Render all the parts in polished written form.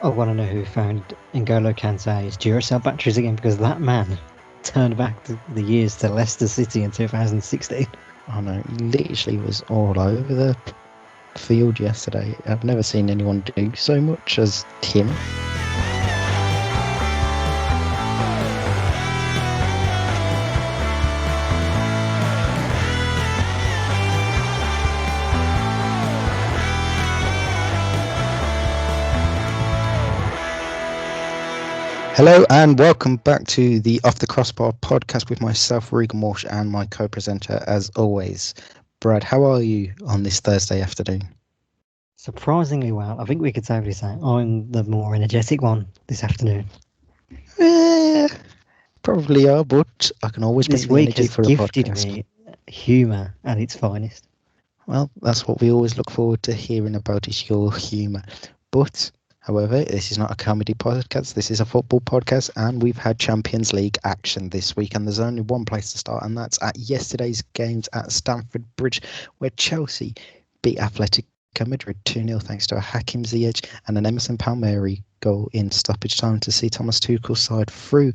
I want to know who found N'Golo Kante's Duracell batteries again, because that man turned back the years to Leicester City in 2016. I know, he literally was all over the field yesterday. I've never seen anyone do so much as him. Hello and welcome back to the Off The Crossbar Podcast with myself, Regan Walsh, and my co-presenter, as always, Brad. How are you on this Thursday afternoon? Surprisingly well. I think we could safely say I'm the more energetic one this afternoon. Probably are, but I can always This bring the week energy has for a gifted podcast. me humour at its finest. Well, that's what we always look forward to hearing about, is your humour. But, however, this is not a comedy podcast, this is a football podcast, and we've had Champions League action this week, and there's only one place to start, and that's at yesterday's games at Stamford Bridge, where Chelsea beat Atletico Madrid 2-0 thanks to a Hakim Ziyech and an Emerson Palmieri goal in stoppage time to see Thomas Tuchel's side through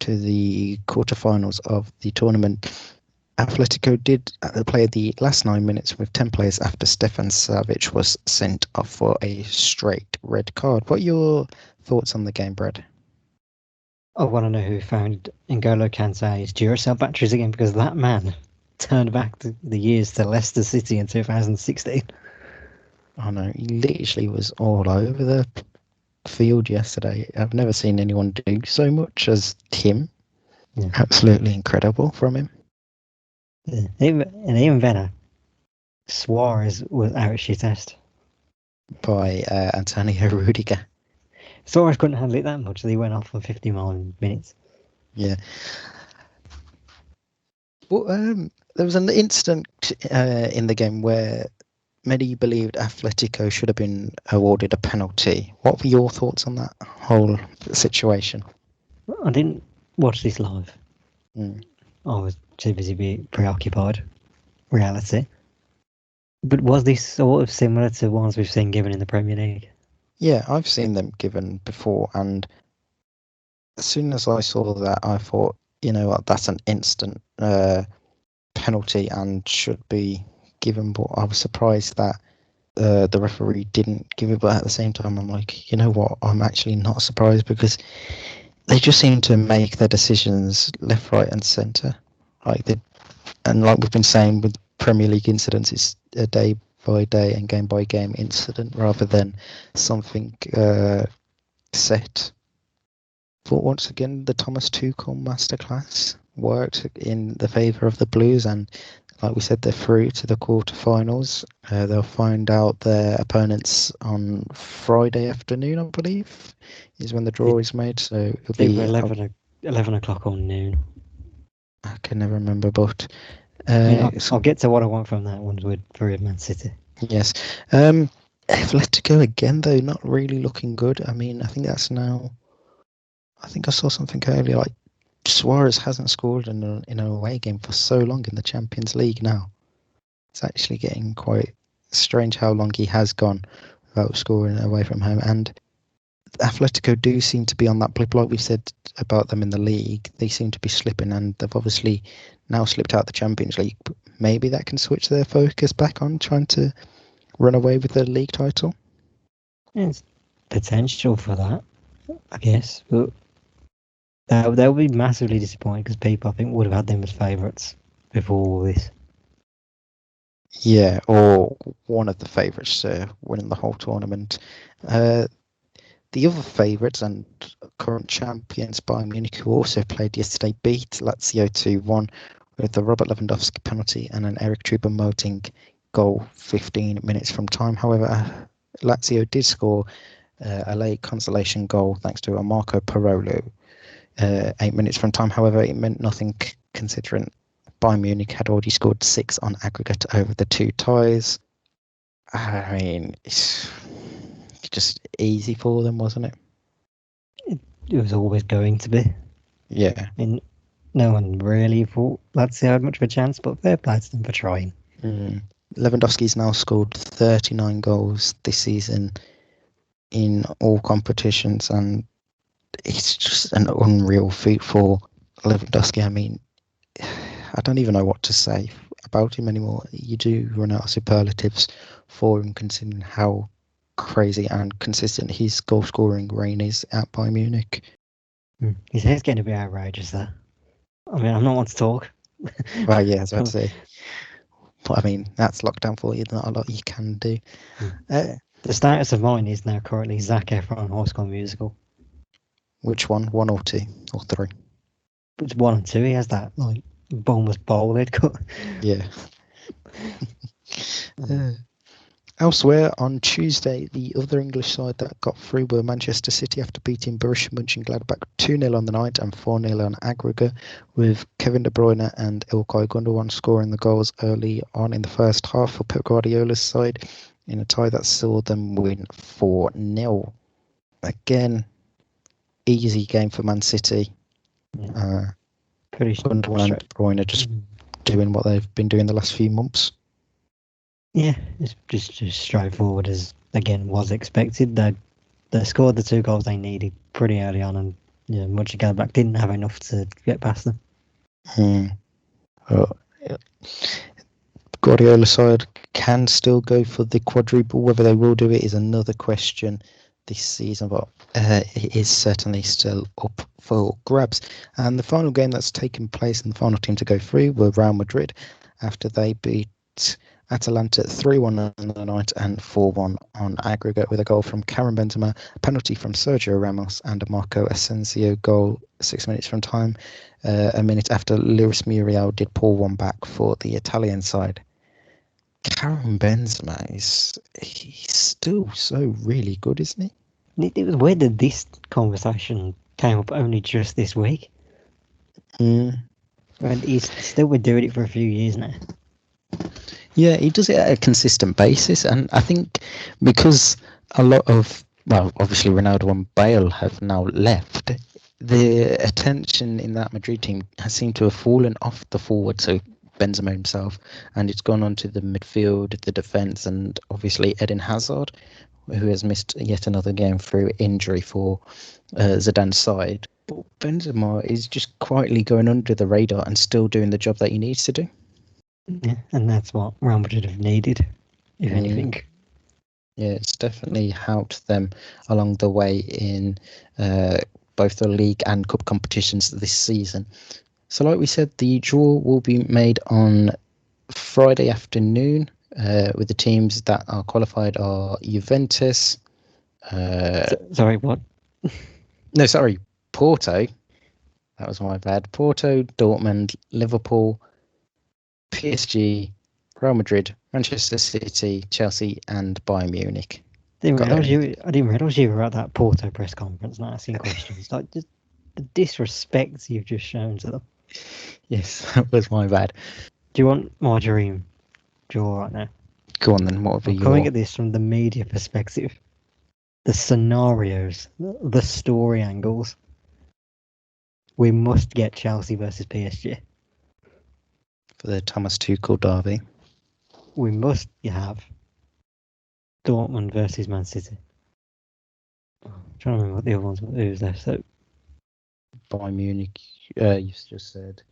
to the quarterfinals of the tournament. Atletico did play the last 9 minutes with 10 players after Stefan Savic was sent off for a straight red card. What are your thoughts on the game, Brad? I want to know who found N'Golo Kante's Duracell batteries again, because that man turned back the years to Leicester City in 2016. I know, he literally was all over the field yesterday. I've never seen anyone do so much as him. Yeah. Absolutely incredible from him. Yeah. Even better, Suarez was out shit-assed by Antonio Rudiger. Suarez couldn't handle it that much, so he went off for 50 minutes. Yeah. Well, there was an incident in the game where many believed Atletico should have been awarded a penalty. What were your thoughts on that whole situation? I didn't watch this live. I was too busy being preoccupied. Reality. But was this sort of similar to ones we've seen given in the Premier League? Yeah, I've seen them given before, and as soon as I saw that, I thought, you know what, that's an instant penalty and should be given, but I was surprised that the referee didn't give it. But at the same time, I'm like, you know what, I'm actually not surprised, because they just seem to make their decisions left, right and centre. Like we've been saying with Premier League incidents, it's a day by day and game by game incident rather than something set. But once again, the Thomas Tuchel Masterclass worked in the favour of the Blues, and like we said, they're through to the quarterfinals. They'll find out their opponents on Friday afternoon, I believe, is when the draw is made. So it'll be 11 o'clock or noon. I can never remember, but I'll get to what I want from that one for Man City. Yes. Atletico again, though, not really looking good. I mean, I think I saw something earlier, like Suarez hasn't scored in an away game for so long in the Champions League now. It's actually getting quite strange how long he has gone without scoring away from home. And Atletico do seem to be on that blip, like we said about them in the league. They seem to be slipping, and they've obviously now slipped out the Champions League. But maybe that can switch their focus back on trying to run away with the league title. There's potential for that, I guess, but they'll be massively disappointed, because people, I think, would have had them as favourites before all this. Yeah, or one of the favourites winning the whole tournament. The other favourites and current champions, Bayern Munich, who also played yesterday, beat Lazio 2-1 with the Robert Lewandowski penalty and an Eric Choupo-Moting goal 15 minutes from time. However, Lazio did score a late consolation goal thanks to a Marco Parolo 8 minutes from time. However, it meant nothing, considering Bayern Munich had already scored 6 on aggregate over the two ties. I mean, it's just easy for them, wasn't it? It was always going to be. Yeah. I mean, no one really thought Lazio had much of a chance, but fair play to them for trying. Lewandowski's now scored 39 goals this season in all competitions, and it's just an unreal feat for Lewandowski. I mean, I don't even know what to say about him anymore. You do run out of superlatives for him, considering how crazy and consistent his goal scoring reign is at Bayern Munich. His hair's getting a bit outrageous there. I mean, I'm not one to talk. Well, yeah, as I say. But I mean, that's lockdown for you. Not a lot you can do. The status of mine is now currently Zac Efron High School Musical. Which one? 1 or 2 or 3? It's 1 and 2. He has that like boneless bowl head cut. Yeah. Elsewhere on Tuesday, the other English side that got through were Manchester City after beating Borussia Mönchengladbach 2-0 on the night and 4-0 on aggregate, with Kevin De Bruyne and Ilkay Gundogan scoring the goals early on in the first half for Pep Guardiola's side in a tie that saw them win 4-0. Again, easy game for Man City. Yeah. Pretty Gundogan and De Bruyne just doing what they've been doing the last few months. Yeah, it's just straightforward as again was expected. They scored the 2 goals they needed pretty early on, and Mönchengladbach didn't have enough to get past them. Guardiola's side can still go for the quadruple. Whether they will do it is another question this season, but it is certainly still up for grabs. And the final game that's taken place and the final team to go through were Real Madrid after they beat Atalanta 3-1 on the night and 4-1 on aggregate, with a goal from Karim Benzema, a penalty from Sergio Ramos, and a Marco Asensio goal 6 minutes from time, a minute after Luis Muriel did pull one back for the Italian side. Karim Benzema he's still so really good, isn't he? It was weird that this conversation came up only just this week. And he's still been doing it for a few years now. Yeah, he does it at a consistent basis, and I think because a lot of, well, obviously Ronaldo and Bale have now left, the attention in that Madrid team has seemed to have fallen off the forward, so Benzema himself, and it's gone on to the midfield, the defence, and obviously Eden Hazard, who has missed yet another game through injury for Zidane's side. But Benzema is just quietly going under the radar and still doing the job that he needs to do. Yeah, and that's what Real Madrid have needed, if anything. Yeah, it's definitely helped them along the way in both the league and cup competitions this season. So like we said, the draw will be made on Friday afternoon, with the teams that are qualified are Juventus. Sorry, what? No, sorry, Porto. That was my bad. Porto, Dortmund, Liverpool, PSG, Real Madrid, Manchester City, Chelsea, and Bayern Munich. I didn't realise you were at that Porto press conference now asking questions. Like, just the disrespect you've just shown to them. Yes, that was my bad. Do you want my dream draw right now? Go on then, what would be your... Coming at this from the media perspective, the scenarios, the story angles. We must get Chelsea versus PSG. For the Thomas Tuchel derby. We must have Dortmund versus Man City. I'm trying to remember what the other ones who was there. So Bayern Munich, you just said.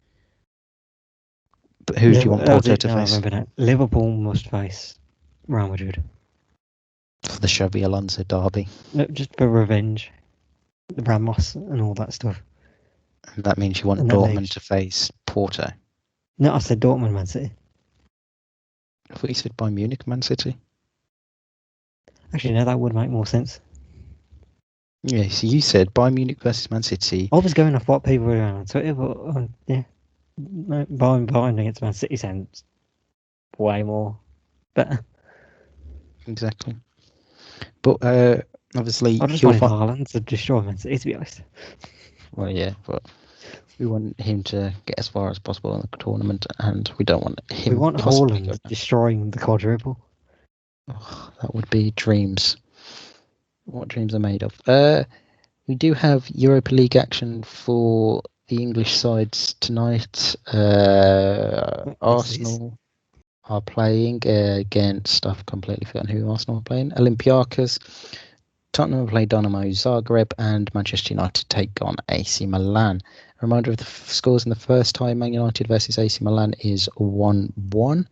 But who do you want Porto to face? I remember now. Liverpool must face Real Madrid. For the Xabi Alonso derby. No, just for revenge. The Ramos and all that stuff. And that means you want Dortmund to face Porto. No, I said Dortmund, Man City. I thought you said Bayern Munich, Man City. Actually, no, that would make more sense. Yeah, so you said Bayern Munich versus Man City. I was going off what people were on Twitter, but yeah. No, Bayern against Man City sounds way more better. Exactly. But obviously... I just wanted Haaland to destroy Man City, to be honest. Well, yeah, but we want him to get as far as possible in the tournament, and we don't want him... We want Haaland destroying the quadruple. Oh, that would be dreams. What dreams are made of. We do have Europa League action for the English sides tonight. Arsenal are playing against... I've completely forgotten who Arsenal are playing. Olympiacos. Tottenham play Dynamo Zagreb, and Manchester United take on AC Milan. A reminder of the scores in the first time: Man United versus AC Milan is 1-1.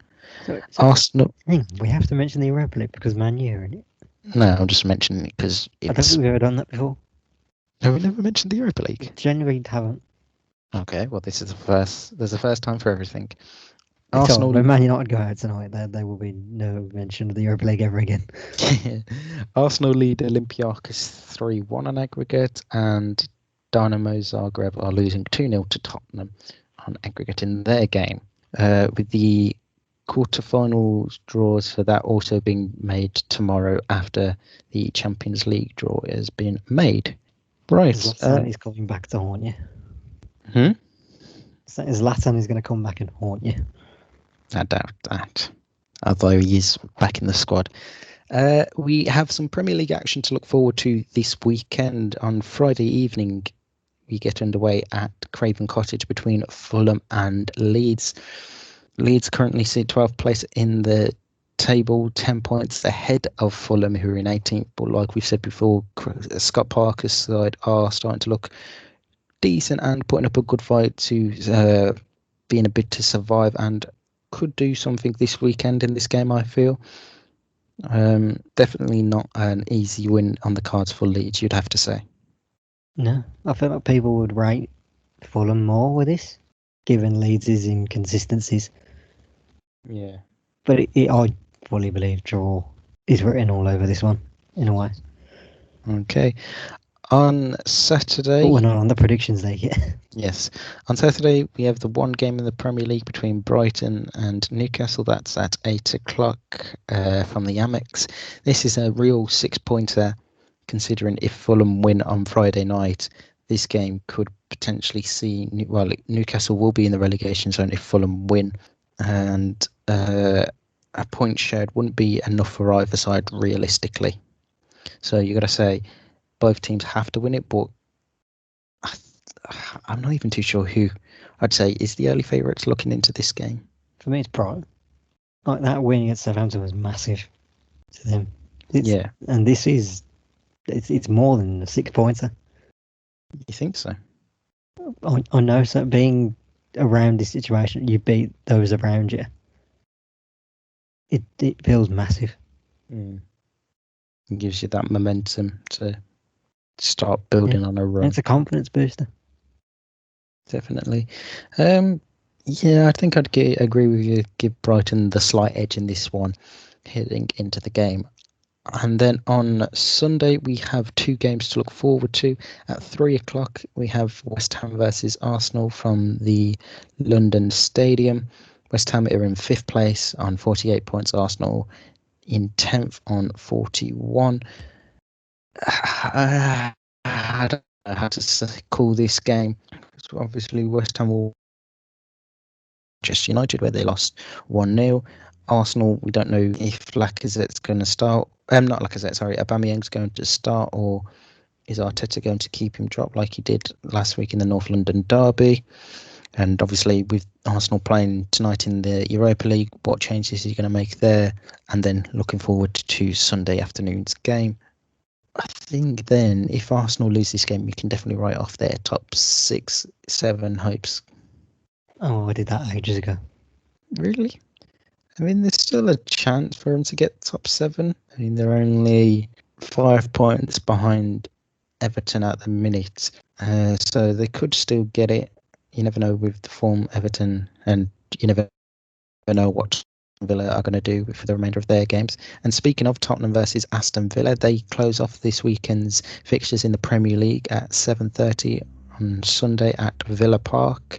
So Arsenal. we have to mention the Europa League because Man U are in it. No, I'm just mentioning it because I don't think we've ever done that before. No, we never mentioned the Europa League. Genuinely haven't. Okay, well, this is the first. There's a first time for everything. Arsenal. When Man United go out tonight, there will be no mention of the Europa League ever again. Arsenal lead Olympiacos 3-1 on aggregate, and Dynamo Zagreb are losing 2-0 to Tottenham on aggregate in their game. With the quarterfinals draws for that also being made tomorrow after the Champions League draw has been made. Right. Zlatan is coming back to haunt you. Zlatan is going to come back and haunt you. I doubt that, although he is back in the squad. We have some Premier League action to look forward to this weekend. On Friday evening, we get underway at Craven Cottage between Fulham and Leeds. Leeds currently sit 12th place in the table, 10 points ahead of Fulham, who are in 18th. But like we've said before, Scott Parker's side are starting to look decent and putting up a good fight to be in a bid to survive, and could do something this weekend in this game, I feel. Definitely not an easy win on the cards for Leeds, you'd have to say. No, I feel like people would rate Fulham more with this, given Leeds' inconsistencies. Yeah. But I fully believe draw is written all over this one, in a way. Okay. On Saturday... But we're not on the predictions league yet. Yes. On Saturday, we have the one game in the Premier League between Brighton and Newcastle. That's at 8 o'clock from the Amex. This is a real six-pointer, considering if Fulham win on Friday night, this game could potentially see... Well, Newcastle will be in the relegation zone if Fulham win. And a point shared wouldn't be enough for either side, realistically. So you got to say both teams have to win it, but I'm not even too sure who I'd say is the early favourites looking into this game. For me, it's Brighton. Like, that win against Southampton was massive to them. Yeah. And this is... It's more than a six-pointer. You think so? I know, so being around this situation, you beat those around you. It feels massive. It gives you that momentum to start building on a run. And it's a confidence booster. Definitely. Yeah, I think I'd agree with you. Give Brighton the slight edge in this one heading into the game. And then on Sunday, we have two games to look forward to. At 3 o'clock, we have West Ham versus Arsenal from the London Stadium. West Ham are in 5th place on 48 points. Arsenal in 10th on 41. I don't know how to call this game. So obviously, West Ham will just United, where they lost 1-0. Arsenal, we don't know if Lacazette's going to start. Not Lacazette, sorry. Aubameyang's going to start, or is Arteta going to keep him dropped like he did last week in the North London derby? And obviously, with Arsenal playing tonight in the Europa League, what changes is he going to make there? And then looking forward to Sunday afternoon's game. I think then, if Arsenal lose this game, you can definitely write off their top 6, 7 hopes. Oh, I did that ages ago. Really? I mean, there's still a chance for them to get top 7. I mean, they're only 5 points behind Everton at the minute. So they could still get it. You never know with the form Everton, and you never know what Villa are going to do for the remainder of their games. And speaking of Tottenham versus Aston Villa, they close off this weekend's fixtures in the Premier League at 7:30 on Sunday at Villa Park.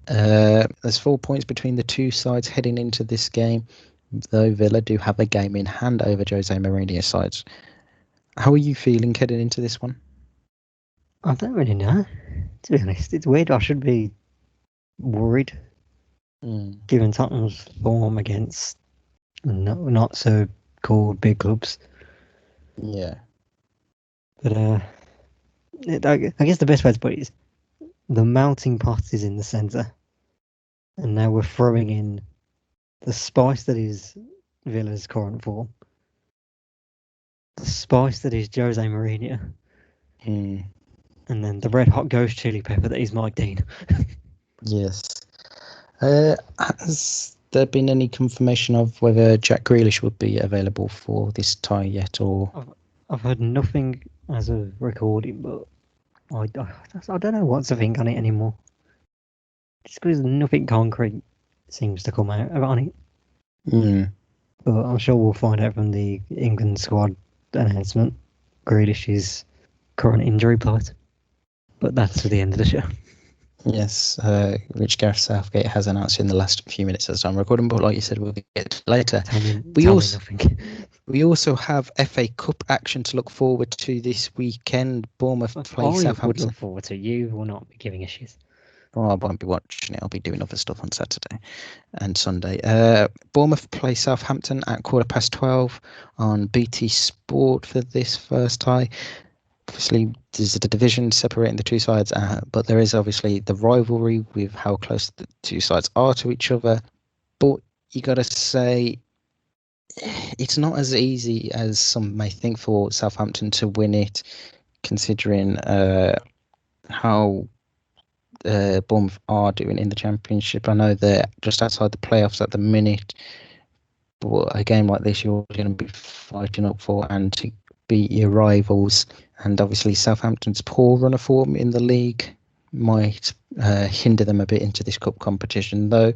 There's 4 points between the two sides heading into this game, though Villa do have a game in hand over Jose Mourinho's sides. How are you feeling heading into this one? I don't really know, to be honest. It's weird. I should be worried, given Tottenham's form against not so called big clubs. Yeah. But I guess the best way to put it is the melting pot is in the centre, and now we're throwing in the spice that is Villa's current form. the spice that is Jose Mourinho, Hmm. and then the red hot ghost chili pepper that is Mike Dean. Yes. Has there been any confirmation of whether Jack Grealish would be available for this tie yet, or? I've heard nothing as of recording, but I don't know what to think on it anymore. Just because nothing concrete seems to come out on it. But I'm sure we'll find out from the England squad announcement Grealish's current injury plight. But that's for the end of the show. Yes, which Gareth Southgate has announced in the last few minutes as I'm recording, but like you said, we'll get to later. Tell me nothing. We also have FA Cup action to look forward to this weekend. Bournemouth play Southampton. I would look forward to. You will not be giving a shit. Oh, I won't be watching it. I'll be doing other stuff on Saturday and Sunday. Bournemouth play Southampton at 12:15 on BT Sport for this first tie. Obviously, there's a division separating the two sides, but there is obviously the rivalry with how close the two sides are to each other. But you got to say, it's not as easy as some may think for Southampton to win it, considering how Bournemouth are doing in the Championship. I know they're just outside the playoffs at the minute, but a game like this, you're going to be fighting up for and to beat your rivals. And obviously, Southampton's poor run of form in the league might hinder them a bit into this cup competition. Though,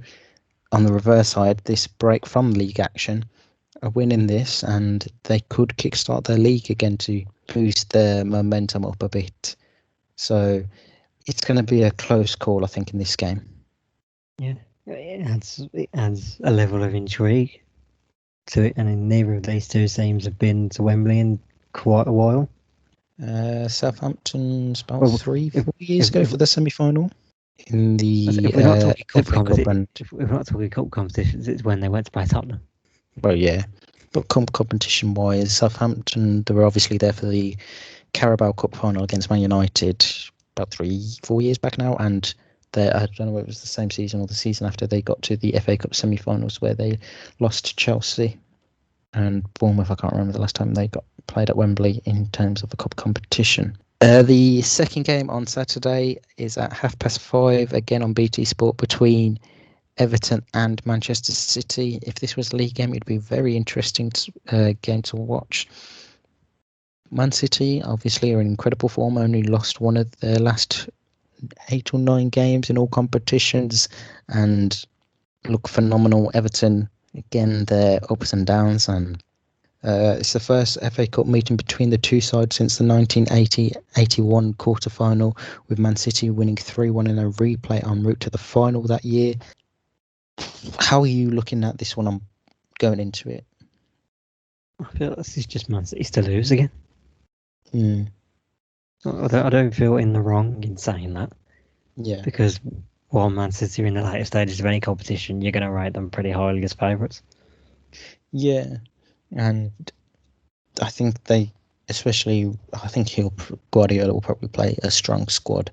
on the reverse side, this break from league action, a win in this, and they could kickstart their league again to boost their momentum up a bit. So it's going to be a close call, I think, in this game. Yeah, it adds a level of intrigue to it, and neither of these two teams have been to Wembley in quite a while. Southampton's about 3-4 years ago for the semi-final. In the if we're not talking if we're not talking cup competitions, it's when they went to play Tottenham. Well, yeah, but cup competition-wise, Southampton, they were obviously there for the Carabao Cup final against Man United about 3-4 years back now, and I don't know whether it was the same season or the season after they got to the FA Cup semi-finals where they lost to Chelsea. And Bournemouth, I can't remember the last time they got played at Wembley in terms of a cup competition. The second game on Saturday is at 5:30, again on BT Sport, between Everton and Manchester City. If this was a league game, it'd be a very interesting game to watch. Man City, obviously, are in incredible form, only lost one of their last 8 or 9 games in all competitions and look phenomenal. Everton, again, their ups and downs, and it's the first FA Cup meeting between the two sides since the 1980-81 quarter-final, with Man City winning 3-1 in a replay en route to the final that year. How are you looking at this one? I'm going into it. I feel this is just Man City to lose again. I don't feel in the wrong in saying that. Yeah. Because while Man City are in the later stages of any competition, you're going to rate them pretty highly as favourites. Yeah. And I think Guardiola will probably play a strong squad.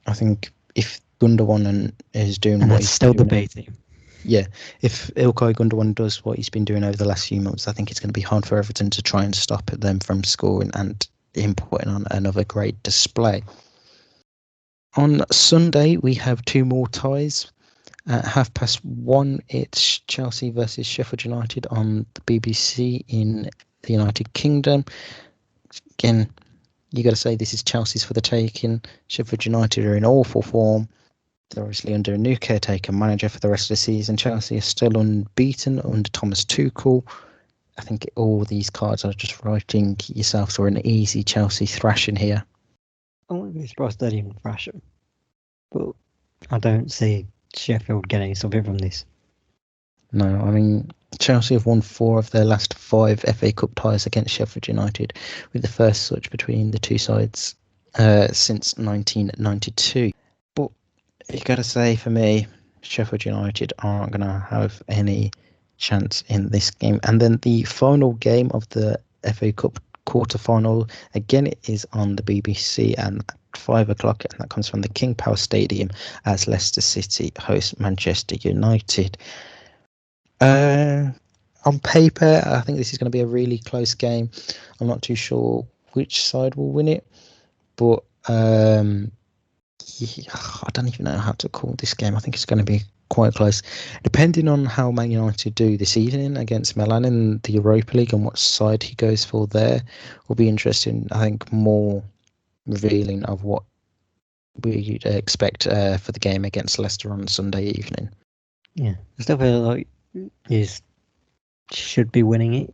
I think if Gundogan is doing what he's still doing, the B team. Yeah, if Ilkay Gundogan does what he's been doing over the last few months, I think it's going to be hard for Everton to try and stop them from scoring and him putting on another great display. On Sunday, we have 2 more ties. At 1:30, it's Chelsea versus Sheffield United on the BBC in the United Kingdom. Again, you got to say this is Chelsea's for the taking. Sheffield United are in awful form. They're obviously under a new caretaker manager for the rest of the season. Chelsea are still unbeaten under Thomas Tuchel. I think all these cards are just writing yourself for an easy Chelsea thrashing here. I wouldn't be surprised they didn't thrash them. But I don't see Sheffield getting something from this. No, I mean, Chelsea have won 4 of their last 5 FA Cup ties against Sheffield United, with the first such between the two sides since 1992. But you got to say, for me, Sheffield United aren't going to have any chance in this game. And then the final game of the FA Cup quarter-final, again, it is on the BBC and 5 o'clock, and that comes from the King Power Stadium as Leicester City host Manchester United. on paper, I think this is going to be a really close game. I'm not too sure which side will win it, but I don't even know how to call this game. I think it's going to be quite close, depending on how Man United do this evening against Milan in the Europa League and what side he goes for there will be interesting. I think more revealing of what we expect for the game against Leicester on Sunday evening. Yeah, I still feel like you should be winning it,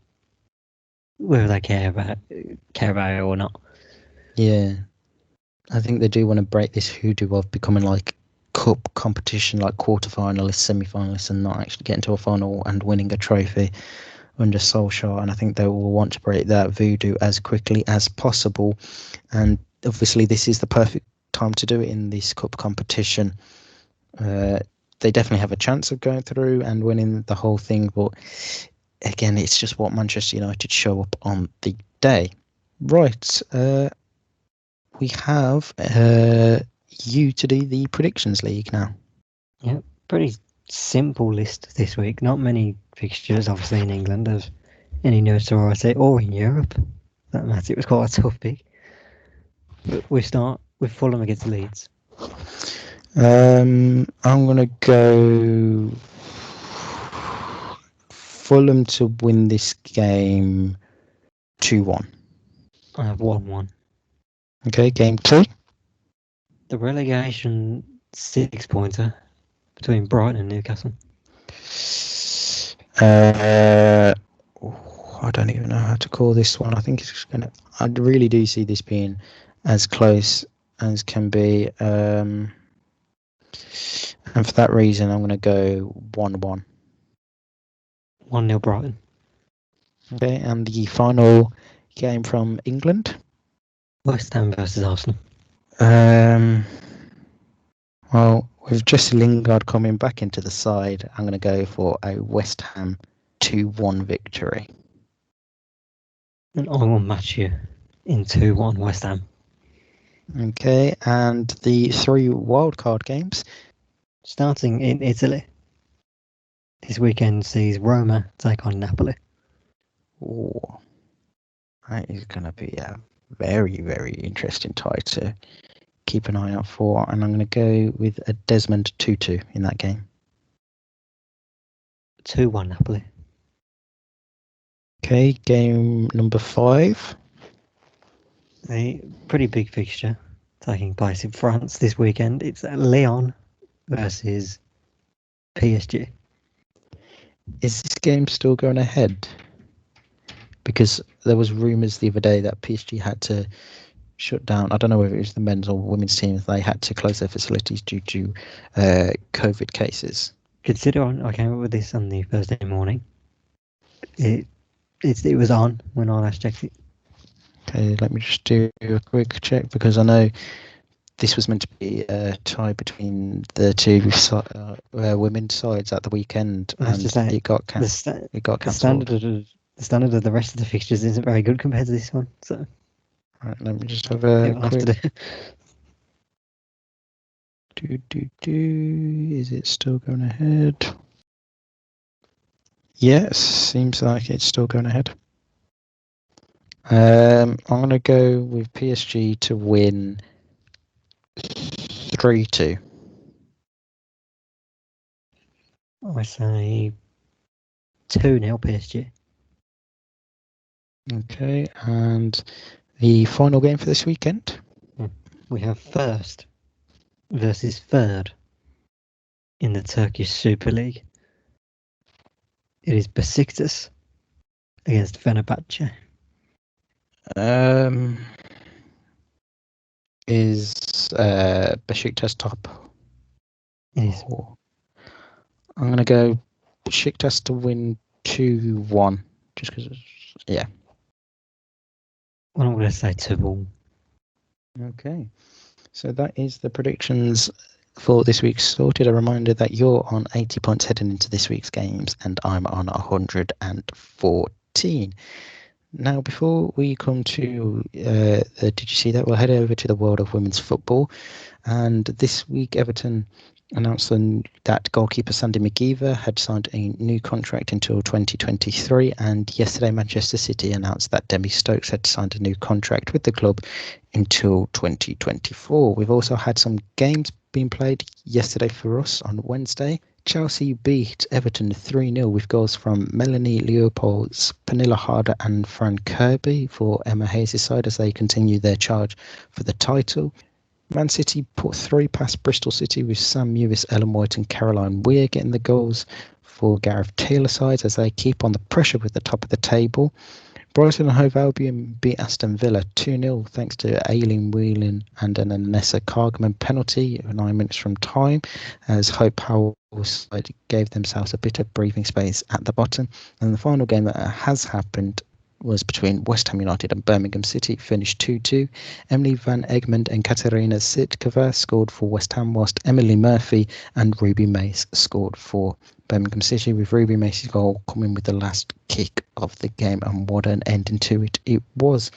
whether they care about it or not. Yeah, I think they do want to break this hoodoo of becoming like cup competition, like quarterfinalists, semi-finalists, and not actually getting to a final and winning a trophy under Solskjaer. And I think they will want to break that voodoo as quickly as possible. And obviously, this is the perfect time to do it in this cup competition. They definitely have a chance of going through and winning the whole thing, but again, it's just what Manchester United show up on the day. Right, we have you to do the predictions league now. Yeah, pretty simple list this week. Not many fixtures, obviously, in England of any notoriety, or in Europe. That matter. It was quite a tough pick. But we start with Fulham against Leeds. I'm gonna go Fulham to win this game 2-1. I have 1-1. Okay, game 2. The relegation 6-pointer between Brighton and Newcastle. I don't even know how to call this one. I think it's gonna. I really do see this being as close as can be. And for that reason, I'm gonna go 1-1. 1-0 Brighton. Okay, and the final game from England. West Ham versus Arsenal. Well, with Jesse Lingard coming back into the side, I'm going to go for a West Ham 2-1 victory. And I will match you in 2-1 West Ham. Okay, and the 3 wildcard games. Starting in Italy. This weekend sees Roma take on Napoli. Oh, that is going to be a very, very interesting tie to keep an eye out for. And I'm going to go with a Desmond 2-2 in that game. 2-1 Napoli. Okay, game number 5. A pretty big fixture taking place in France this weekend. It's Lyon versus PSG. Is this game still going ahead? Because there was rumours the other day that PSG had to shut down. I don't know whether it was the men's or women's teams. They had to close their facilities due to COVID cases. Consider I came up with this on the Thursday morning. It was on when I last checked it. Okay, let me just do a quick check because I know this was meant to be a tie between the two women's sides at the weekend, and it got cancelled. The standard of the rest of the fixtures isn't very good compared to this one. So, right, let me just have a quick. Is it still going ahead? Yes, seems like it's still going ahead. I'm going to go with PSG to win 3-2. I say 2-0 PSG. Okay, and the final game for this weekend? We have first versus third in the Turkish Super League. It is Besiktas against Fenerbahce. Is Besiktas top? It is. I'm going to go Besiktas to win 2-1. Just because, yeah. Well, I'm going to say 2-1. Okay. So that is the predictions for this week's sorted. A reminder that you're on 80 points heading into this week's games, and I'm on 114. Now, before we come to, did you see that? We'll head over to the world of women's football. And this week, Everton announced that goalkeeper Sandy McGeever had signed a new contract until 2023, and yesterday Manchester City announced that Demi Stokes had signed a new contract with the club until 2024. We've also had some games being played yesterday for us on Wednesday. Chelsea beat Everton 3-0 with goals from Melanie Leopold, Pernilla Harder and Fran Kirby for Emma Hayes' side as they continue their charge for the title. Man City put 3 past Bristol City with Sam Mewis, Ellen White and Caroline Weir getting the goals for Gareth Taylor's sides as they keep on the pressure with the top of the table. Brighton and Hove Albion beat Aston Villa 2-0 thanks to Aileen Whelan and an Anessa Cargman penalty 9 minutes from time as Hope Powell's side gave themselves a bit of breathing space at the bottom. And the final game that has happened was between West Ham United and Birmingham City, finished 2-2. Emily Van Egmond and Katerina Sitkova scored for West Ham, whilst Emily Murphy and Ruby Mace scored for Birmingham City, with Ruby Mace's goal coming with the last kick of the game, and what an ending to it was.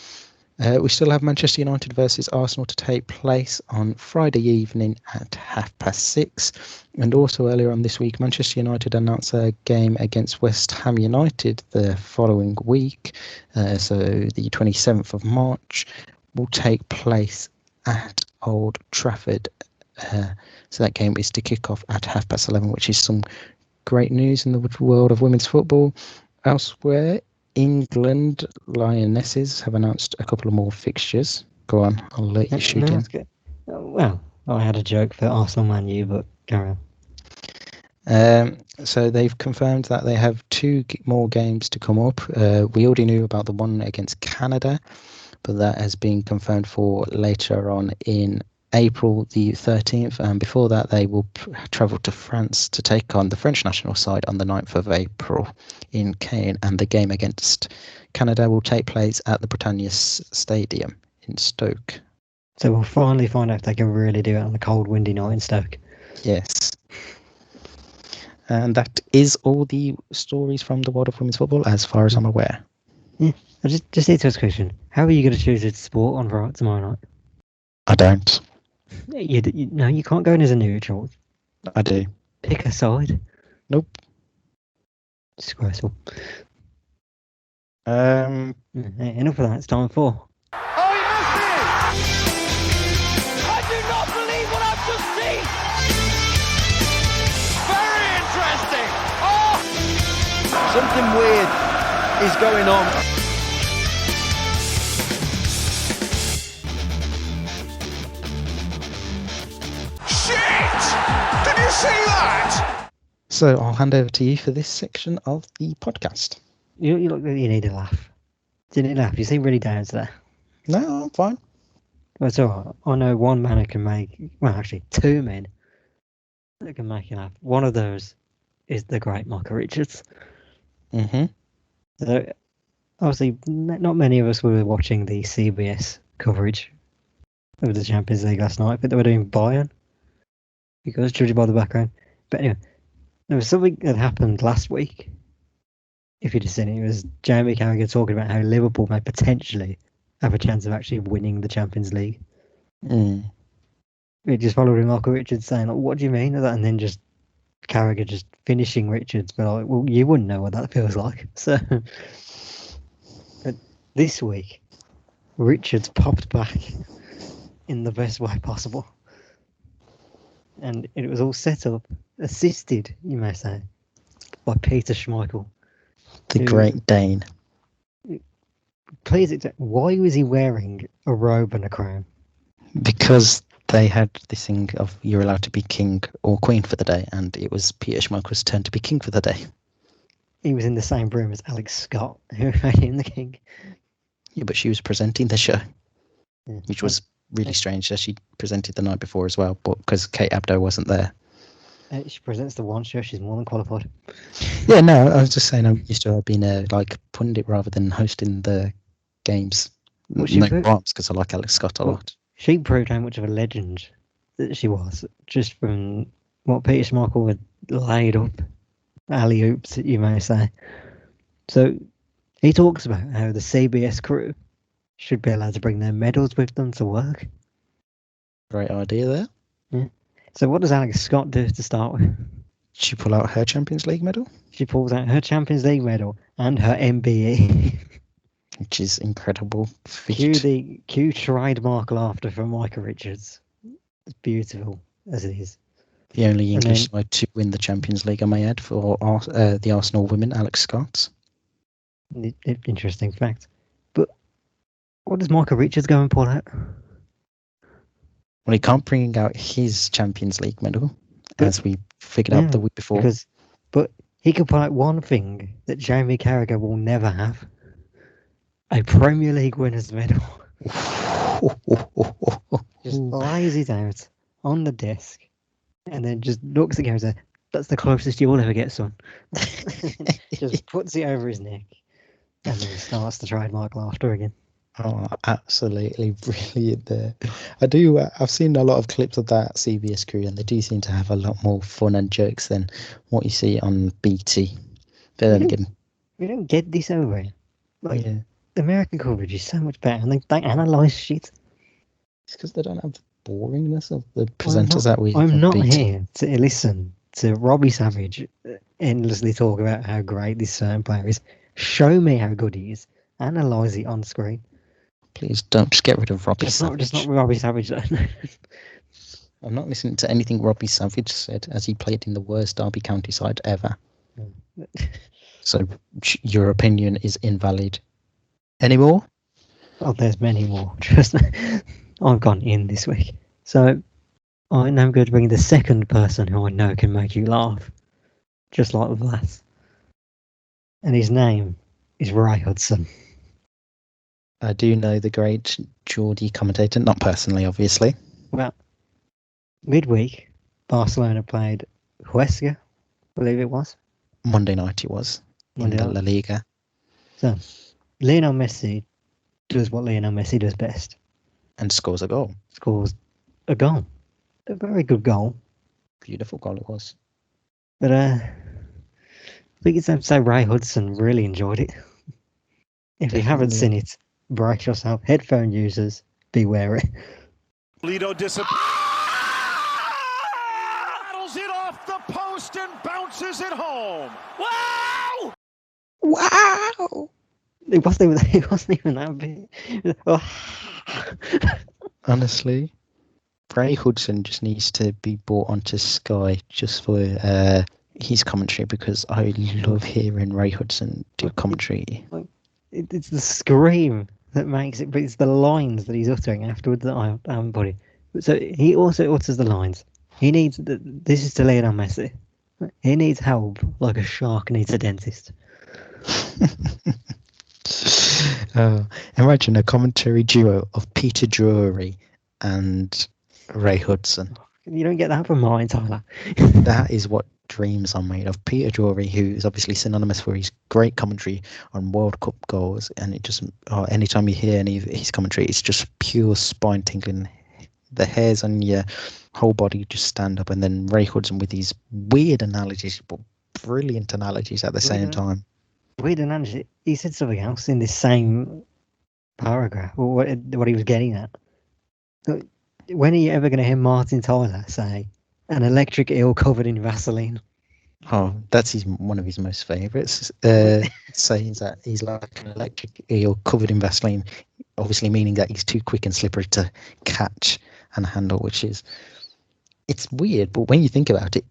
We still have Manchester United versus Arsenal to take place on Friday evening at 6:30. And also earlier on this week, Manchester United announced a game against West Ham United the following week. So the 27th of March will take place at Old Trafford. So that game is to kick off at 11:30, which is some great news in the world of women's football. Elsewhere, England Lionesses have announced a couple of more fixtures. Go on, I'll let you shoot in. Well, I had a joke for Arsenal Man U, but carry on. So they've confirmed that they have 2 more games to come up. We already knew about the one against Canada, but that has been confirmed for later on in April the 13th, and before that they will travel to France to take on the French national side on the 9th of April in Caen, and the game against Canada will take place at the Britannia Stadium in Stoke. So we'll finally find out if they can really do it on a cold windy night in Stoke. Yes. And that is all the stories from the world of women's football as far as I'm aware. Yeah, I just need to ask a question. How are you going to choose a sport on tomorrow night? I don't. No, you can't go in as a neutral. I do. Pick a side. Nope. Disgraceful. Enough of that. It's time for. Oh, he missed it! I do not believe what I've just seen! Very interesting! Oh! Something weird is going on. Did you see that? So I'll hand over to you for this section of the podcast. You look like you need a laugh. Do you need a laugh? You seem really down today. No, I'm fine. Well, it's alright. I know one man who can make, well, actually 2 men that can make you laugh. One of those is the great Michael Richards. Mm-hmm. So, obviously, not many of us were watching the CBS coverage of the Champions League last night, but they were doing Bayern. Because judging by the background. But anyway, there was something that happened last week. If you'd have seen it, it was Jamie Carragher talking about how Liverpool may potentially have a chance of actually winning the Champions League. We just followed Michael Richards saying, like, what do you mean? And then just Carragher just finishing Richards, but like, well, you wouldn't know what that feels like. So but this week, Richards popped back in the best way possible. And it was all set up, assisted, you may say, by Peter Schmeichel. The Great Dane. Please, why was he wearing a robe and a crown? Because they had this thing of you're allowed to be king or queen for the day, and it was Peter Schmeichel's turn to be king for the day. He was in the same room as Alex Scott, who made him the king. Yeah, but she was presenting the show, which was really strange that she presented the night before as well, but because Kate Abdo wasn't there. She presents the one show, she's more than qualified. Yeah, no, I was just saying I used to have been a pundit rather than hosting the games. Well, because I like Alex Scott a lot. She proved how much of a legend that she was, just from what Peter Schmeichel had laid up, alley-oops, you may say. So he talks about how the CBS crew should be allowed to bring their medals with them to work. Great idea there. Yeah. So what does Alex Scott do to start with? She pull out her Champions League medal, She pulls out her Champions League medal and her MBE. which is incredible Cue feat. cue trademark laughter from Micah Richards. It's beautiful as it is. The only And English then- side to win the Champions League, I may add, for the Arsenal women, Alex Scott. Interesting fact. But what does Micah Richards go and pull out? Well, he can't bring out his Champions League medal, as we figured out the week before. But he could pull out one thing that Jamie Carragher will never have. A Premier League winner's medal. Just lays it out on the desk and then just looks at Gareth and says, "That's the closest you'll ever get, son." Just puts it over his neck and then starts the trademark laughter again. Oh, absolutely brilliant there. I've seen a lot of clips of that CBS crew, and they do seem to have a lot more fun and jokes than what you see on BT. But then again, We don't get this over here. Like, yeah, the American coverage is so much better and they analyse shit. it's because they don't have the boringness of the presenters that we. I'm on not BT. here to listen to Robbie Savage endlessly talk about how great this certain player is. Show me how good he is. Analyse it on screen. Please don't just get rid of Robbie Just Savage. not Robbie Savage. Though. I'm not listening to anything Robbie Savage said, as he played in the worst Derby County side ever. So your opinion is invalid. Any more? Oh, there's many more. Trust me. I've gone in this week. So I'm now going to bring the second person who I know can make you laugh. Just like Vlad. And his name is Ray Hudson. I do know the great Geordie commentator, not personally, obviously. Well, midweek, Barcelona played Huesca, I believe it was. Monday night it was, in the La Liga. So, Lionel Messi does what Lionel Messi does best. And scores a goal. Scores a goal. A very good goal. Beautiful goal it was. But I think it's safe to say Ray Hudson really enjoyed it. If you haven't seen it, brace yourself. Headphone users, beware it. Lido rattles it off the post and bounces it home. Wow! Wow! It wasn't even that big. Oh. Honestly, Ray Hudson just needs to be brought onto Sky just for his commentary, because I love hearing Ray Hudson do commentary. It's the scream that makes it, but it's the lines that he's uttering afterwards that I haven't put it. So he also utters the lines. He needs, this is to Lionel Messi. He needs help like a shark needs a dentist. Imagine a commentary duo of Peter Drury and Ray Hudson. You don't get that from mine, Tyler. That is what dreams are made of. Peter Drury, who is obviously synonymous for his great commentary on World Cup goals, and it just anytime you hear any of his commentary, it's just pure spine tingling. The hairs on your whole body just stand up. And then Ray Hudson with these weird analogies, but brilliant analogies at the same time. Weird analogy. He said something else in this same paragraph, or what he was getting at. So, when are you ever going to hear Martin Tyler say, "an electric eel covered in Vaseline"? Oh, that's one of his most favourites. Saying that he's like an electric eel covered in Vaseline, obviously meaning that he's too quick and slippery to catch and handle, which is, it's weird, but when you think about it,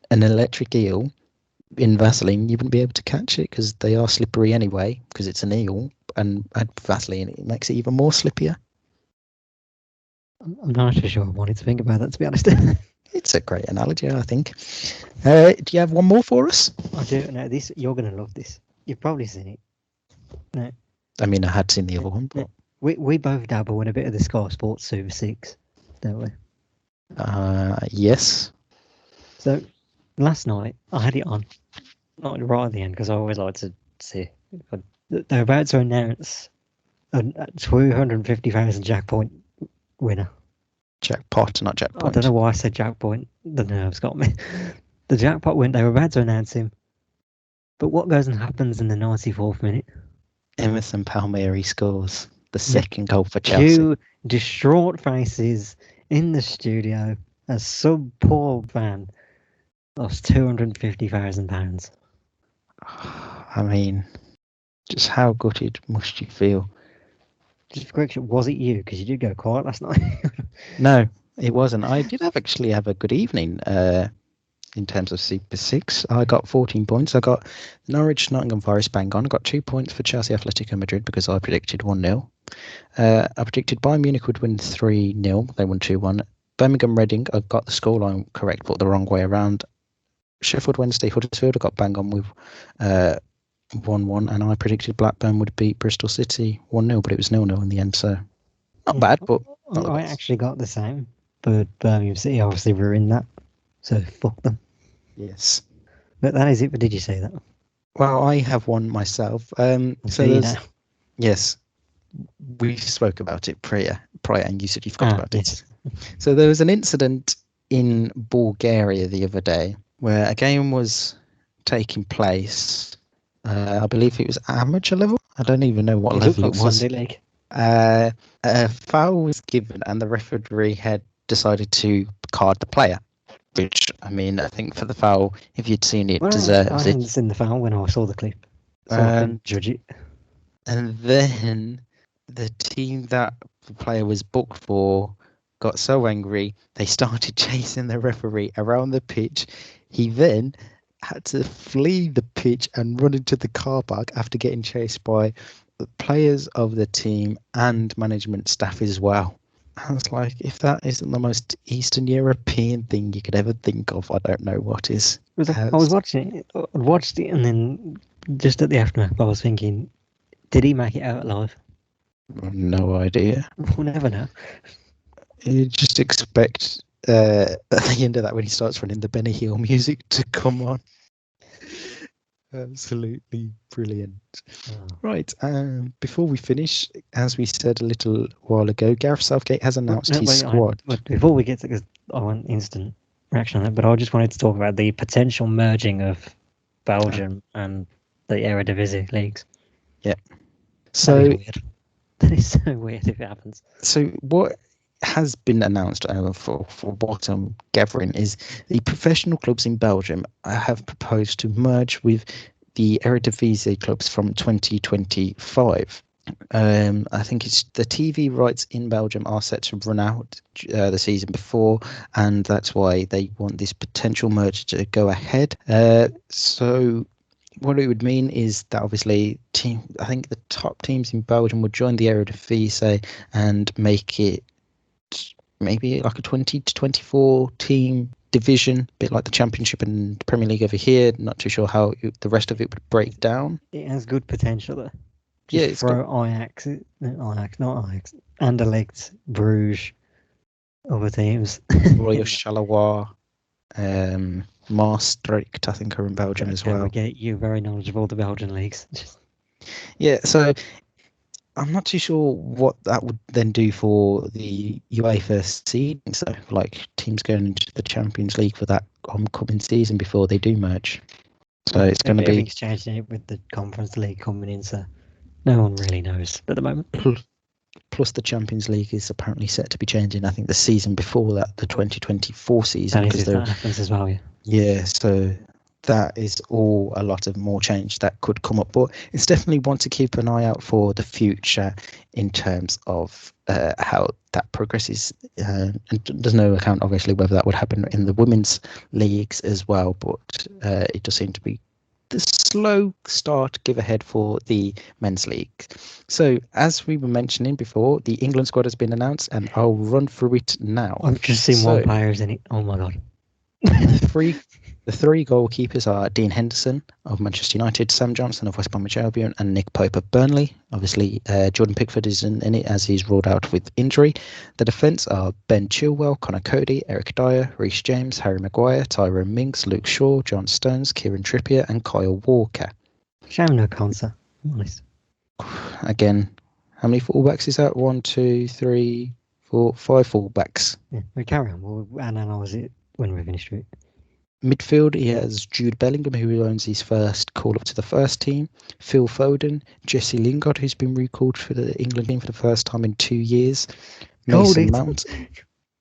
an electric eel in Vaseline, you wouldn't be able to catch it because they are slippery anyway, because it's an eel, and add Vaseline, it makes it even more slippier. I'm not actually sure I wanted to think about that, to be honest. It's a great analogy, I think. Do you have one more for us? I do. No, this, you're going to love this. You've probably seen it. No, I mean, I had seen the other one, but we both dabble in a bit of the Sky Sports Super 6, don't we? yes. So last night I had it on, not right at the end because I always like to see. But they're about to announce a 250,000 jackpot winner. Jackpot, not jackpot. I don't know why I said jackpot. The nerves got me. The jackpot win. They were about to announce him, but what goes and happens in the 94th minute? Emerson Palmieri scores the second goal for Chelsea. Two distraught faces in the studio. as some poor man lost £250,000. I mean, just how gutted must you feel? Just for correction, was it you? Because you did go quiet last night. No, it wasn't. I did actually have a good evening in terms of Super 6. I got 14 points. I got Norwich, Nottingham Forest bang on. I got 2 points for Chelsea Atletico Madrid because I predicted 1-0. I predicted Bayern Munich would win 3-0. They won 2-1. Birmingham Reading, I got the scoreline correct, but the wrong way around. Sheffield Wednesday Huddersfield, I got bang on with 1-1, and I predicted Blackburn would beat Bristol City 1-0, but it was 0-0 in the end, so not bad, but not the I best. actually got the same, but Birmingham City obviously ruined that, so fuck them. Yes. But that is it. But did you say that? Well, I have one myself. So there's, yes, we spoke about it prior, and you said you forgot about it. So there was an incident in Bulgaria the other day where a game was taking place. I believe it was amateur level. I don't even know what level it was. Sunday League. A foul was given, and the referee had decided to card the player. Which, I mean, I think for the foul, if you'd seen it, deserves it. I hadn't seen the foul when I saw the clip, so I couldn't judge it. And then the team that the player was booked for got so angry, they started chasing the referee around the pitch. He then had to flee the pitch and run into the car park after getting chased by the players of the team and management staff as well. I was like, if that isn't the most Eastern European thing you could ever think of, I don't know what is. I was watching it. I watched it, and then just at the aftermath, I was thinking, did he make it out alive? No idea. We'll never know. You just expect at the end of that, when he starts running, the Benny Hill music to come on. Absolutely brilliant. Oh. Right, before we finish, as we said a little while ago, Gareth Southgate has announced his squad. Before we get to, because I want instant reaction on it, but I just wanted to talk about the potential merging of Belgium and the Eredivisie leagues. Yeah. So that is so weird if it happens. So what has been announced for what I'm gathering is the professional clubs in Belgium have proposed to merge with the Eredivisie clubs from 2025. I think it's the TV rights in Belgium are set to run out the season before, and that's why they want this potential merger to go ahead. So what it would mean is that obviously I think the top teams in Belgium would join the Eredivisie and make it maybe like a 20 to 24 team division, a bit like the Championship and Premier League over here. Not too sure how the rest of it would break down. It has good potential though. Yeah, it's throw Ajax, Anderlecht, Bruges, other teams. Royal Charleroi, Maastricht, I think, are in Belgium as well. You're very knowledgeable of the Belgian leagues. Yeah, so I'm not too sure what that would then do for the UEFA seeding. So, like teams going into the Champions League for that oncoming season before they do merge. So it's going to be everything's changing it with the Conference League coming in. So no one really knows at the moment. Plus, the Champions League is apparently set to be changing. I think the season before that, the 2024 season, because that happens as well. Yeah. So that is all a lot of more change that could come up, but it's definitely one to keep an eye out for the future in terms of how that progresses. And there's no account, obviously, whether that would happen in the women's leagues as well, but it does seem to be the slow start give ahead for the men's league. So as we were mentioning before, the England squad has been announced, and I'll run through it now. I've just seen one player's in it. Oh my god. The three goalkeepers are Dean Henderson of Manchester United, Sam Johnson of West Bromwich Albion, and Nick Pope of Burnley. Obviously, Jordan Pickford is in it as he's ruled out with injury. The defence are Ben Chilwell, Connor Cody, Eric Dyer, Reece James, Harry Maguire, Tyrone Mings, Luke Shaw, John Stones, Kieran Trippier, and Kyle Walker. Shame no Consa. Honest. Again, how many fullbacks is that? 1, 2, 3, 4, 5 fullbacks. Yeah, we carry on. We'll analyse it when we finish it. Midfield, he has Jude Bellingham, who owns his first call-up to the first team. Phil Foden, Jesse Lingard, who's been recalled for the England team for the first time in 2 years. Mason Mount.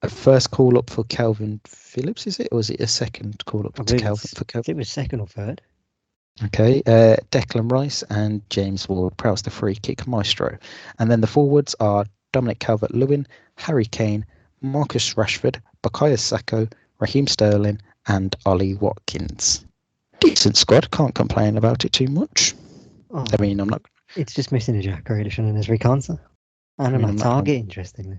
a first call up for Calvin Phillips, is it? Or was it a second call up I to believe Calvin? For Calvin? it was second or third. Okay, Declan Rice and James Ward-Prowse, the free kick maestro. And then the forwards are Dominic Calvert-Lewin, Harry Kane, Marcus Rashford, Bukayo Saka, Raheem Sterling, and Ollie Watkins. Decent squad, can't complain about it too much. Oh, I mean, I'm not. it's just missing a Jack Grealish and an Ezri Konsa. And I'm a not target, interestingly.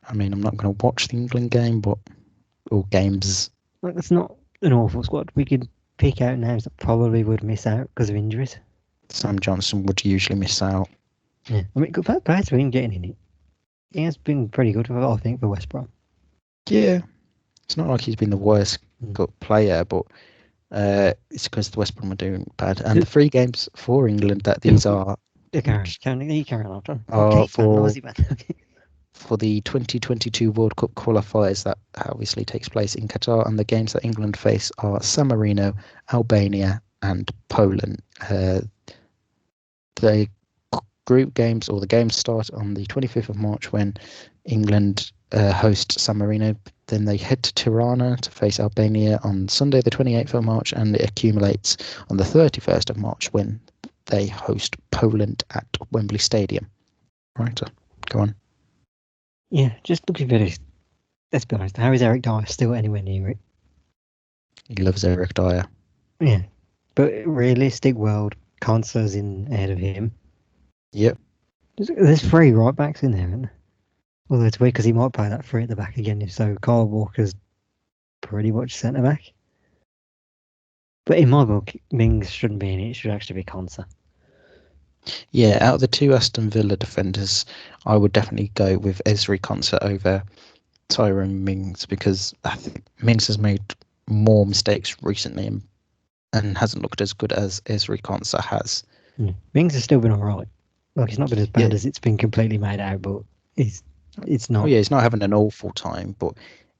I'm not going to watch the England game, or games. Like, it's not an awful squad. We could pick out names that probably would miss out because of injuries. Sam Johnson would usually miss out. Yeah, I mean, good fair to him getting in it. He has been pretty good, I think, for West Brom. Yeah, it's not like he's been the worst good player, but it's because the West Brom are doing bad. And the 3 games for England that these are Carry on, John. For the 2022 World Cup qualifiers that obviously takes place in Qatar, and the games that England face are San Marino, Albania, and Poland. The group games, or the games, start on the 25th of March when England host San Marino. Then they head to Tirana to face Albania on Sunday the 28th of March, and it accumulates on the 31st of March when they host Poland at Wembley Stadium. Right, go on. Yeah, just looking for this. Let's be honest, how is Eric Dyer still anywhere near it? He loves Eric Dyer. Yeah, but realistic world, Konsa's in ahead of him. Yep. There's 3 right backs in there, isn't there? Although it's weird because he might play that 3 at the back again, so Kyle Walker's pretty much centre back. But in my book, Mings shouldn't be in it. It should actually be Konsa. Yeah, out of the 2 Aston Villa defenders, I would definitely go with Ezri Konsa over Tyrone Mings, because I think Mings has made more mistakes recently and hasn't looked as good as Ezri Konsa has. Mings has still been alright. Like, he's not been as bad as it's been completely made out, but it's not. Oh yeah, he's not having an awful time, but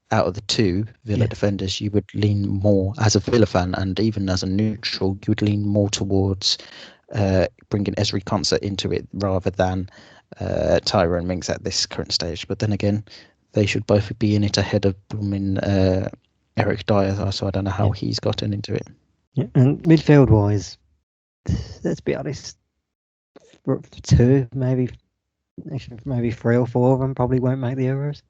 out of the 2 Villa defenders, you would lean more, as a Villa fan and even as a neutral, you would lean more towards bringing Ezri Konsa into it rather than Tyrone Mings at this current stage. But then again, they should both be in it ahead of Eric Dyer, so I don't know how he's gotten into it. Yeah, and midfield wise, let's be honest, 2, maybe 3 or 4 of them probably won't make the Euros.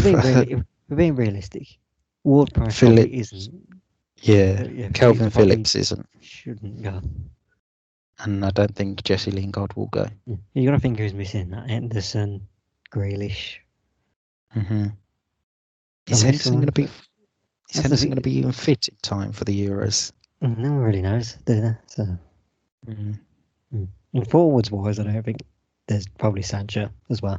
We're being realistic. Ward-Prowse probably isn't. Yeah, Calvin Phillips isn't. Shouldn't go. And I don't think Jesse Lingard will go. You got to think who's missing. That Henderson, Grealish. Mm-hmm. Is Henderson going to be? Is Henderson going to be even fit in time for the Euros? No one really knows, do they? So, and forwards wise, I don't think there's probably Sancho as well.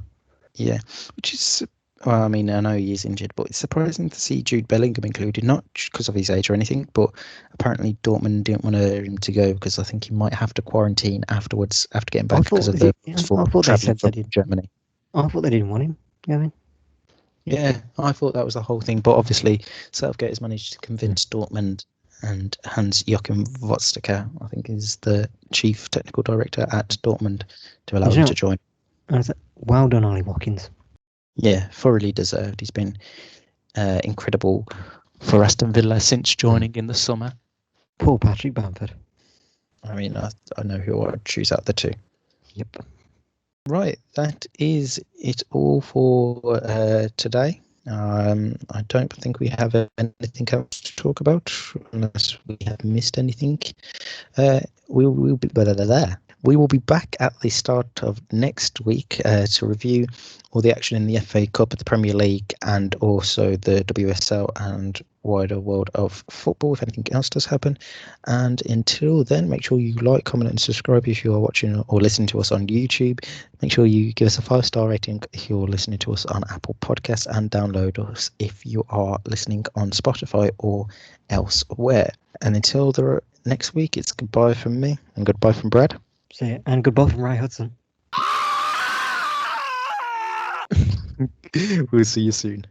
Yeah, which is. Well, I mean, I know he is injured, but it's surprising to see Jude Bellingham included, not because of his age or anything, but apparently Dortmund didn't want him to go because I think he might have to quarantine afterwards after getting back because of the travelling from Germany. I thought they didn't want him going. Yeah, I thought that was the whole thing, but obviously Southgate has managed to convince Dortmund, and Hans-Joachim Watzke, I think, is the chief technical director at Dortmund, to allow him to join. Well done, Ollie Watkins. Yeah, thoroughly deserved. He's been incredible for Aston Villa since joining in the summer. Poor Patrick Bamford. I mean, I know who I'd choose out of the 2. Yep. Right, that is it all for today. I don't think we have anything else to talk about, unless we have missed anything. We will be back at the start of next week to review all the action in the FA Cup, the Premier League, and also the WSL and wider world of football, if anything else does happen. And until then, make sure you like, comment, and subscribe if you are watching or listening to us on YouTube. Make sure you give us a 5-star rating if you're listening to us on Apple Podcasts, and download us if you are listening on Spotify or elsewhere. And until the next week, it's goodbye from me and goodbye from Brad. See ya. And goodbye from Ray Hudson. We'll see you soon.